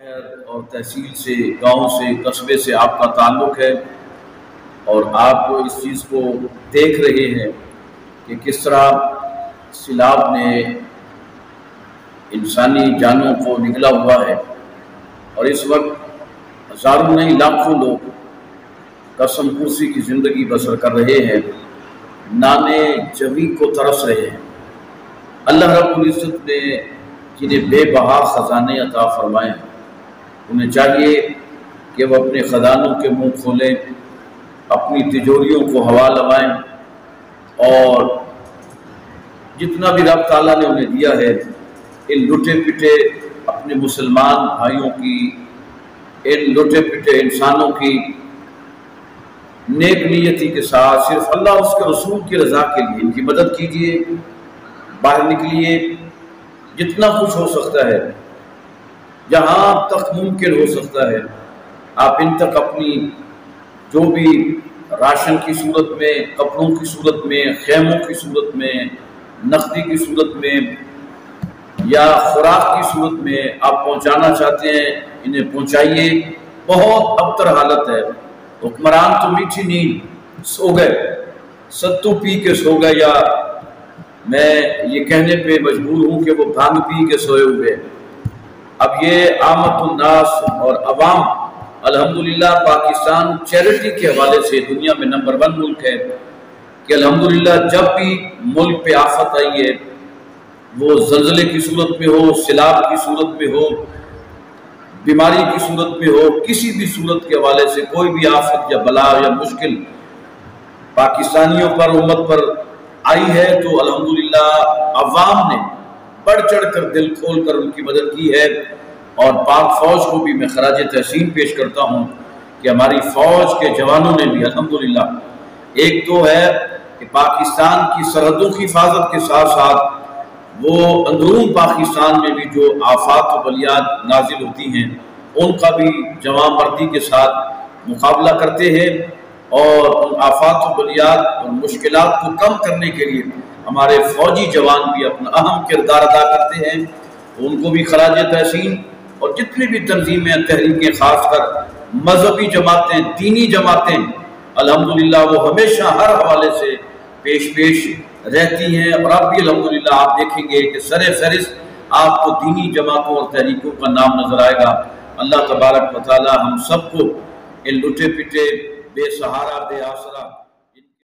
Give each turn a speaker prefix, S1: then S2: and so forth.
S1: شہر اور تحصیل سے، گاؤں سے، قصبے سے آپ کا تعلق ہے اور آپ اس چیز کو دیکھ رہے ہیں کہ کس طرح سیلاب نے انسانی جانوں کو نگلا ہوا ہے، اور اس وقت ہزاروں نہیں لاکھوں لوگ قسم پرسی کی زندگی بسر کر رہے ہیں، نانے جوی کو ترس رہے ہیں۔ اللہ رب العزت نے جنہیں بے بہا خزانے عطا فرمائے ہیں، انہیں چاہیے کہ وہ اپنے خزانوں کے منہ کھولیں، اپنی تجوریوں کو ہوا لگائیں، اور جتنا بھی رب تعالیٰ نے انہیں دیا ہے ان لٹے پٹے اپنے مسلمان بھائیوں کی، ان لٹے پٹے انسانوں کی نیک نیتی کے ساتھ صرف اللہ اس کے رسول کی رضا کے لیے ان کی مدد کیجیے، باہر نکلیے، جتنا کچھ ہو سکتا ہے، جہاں تک ممکن ہو سکتا ہے آپ ان تک اپنی جو بھی راشن کی صورت میں، کپڑوں کی صورت میں، خیموں کی صورت میں، نقدی کی صورت میں یا خوراک کی صورت میں آپ پہنچانا چاہتے ہیں، انہیں پہنچائیے۔ بہت ابتر حالت ہے، حکمران تو میٹھی نیند سو گئے، ستو پی کے سو گئے، یا میں یہ کہنے پہ مجبور ہوں کہ وہ بھانگ پی کے سوئے ہوئے۔ اب یہ عامت الناس اور عوام، الحمدللہ پاکستان چیریٹی کے حوالے سے دنیا میں نمبر 1 ملک ہے کہ الحمدللہ جب بھی ملک پہ آفت آئی ہے، وہ زلزلے کی صورت میں ہو، سیلاب کی صورت میں ہو، بیماری کی صورت میں ہو، کسی بھی صورت کے حوالے سے کوئی بھی آفت یا بلا یا مشکل پاکستانیوں پر، امت پر آئی ہے تو الحمدللہ عوام نے بڑھ چڑھ کر دل کھول کر ان کی مدد کی ہے۔ اور پاک فوج کو بھی میں خراج تحسین پیش کرتا ہوں کہ ہماری فوج کے جوانوں نے بھی الحمدللہ ایک تو ہے کہ پاکستان کی سرحدوں کی حفاظت کے ساتھ ساتھ وہ اندرون پاکستان میں بھی جو آفات و بلیات نازل ہوتی ہیں ان کا بھی جواں مردی کے ساتھ مقابلہ کرتے ہیں، اور ان آفات و بلیات اور مشکلات کو کم کرنے کے لیے ہمارے فوجی جوان بھی اپنا اہم کردار ادا کرتے ہیں، ان کو بھی خراج تحسین۔ اور جتنی بھی تنظیمیں، تحریکیں، خاص کر مذہبی جماعتیں، دینی جماعتیں، الحمدللہ وہ ہمیشہ ہر حوالے سے پیش رہتی ہیں، اور اب بھی الحمدللہ آپ دیکھیں گے کہ سر فہرست آپ کو دینی جماعتوں اور تحریکوں کا نام نظر آئے گا۔ اللہ تبارک و تعالی ہم سب کو ان لٹے پٹے، بے سہارا، بے آسرا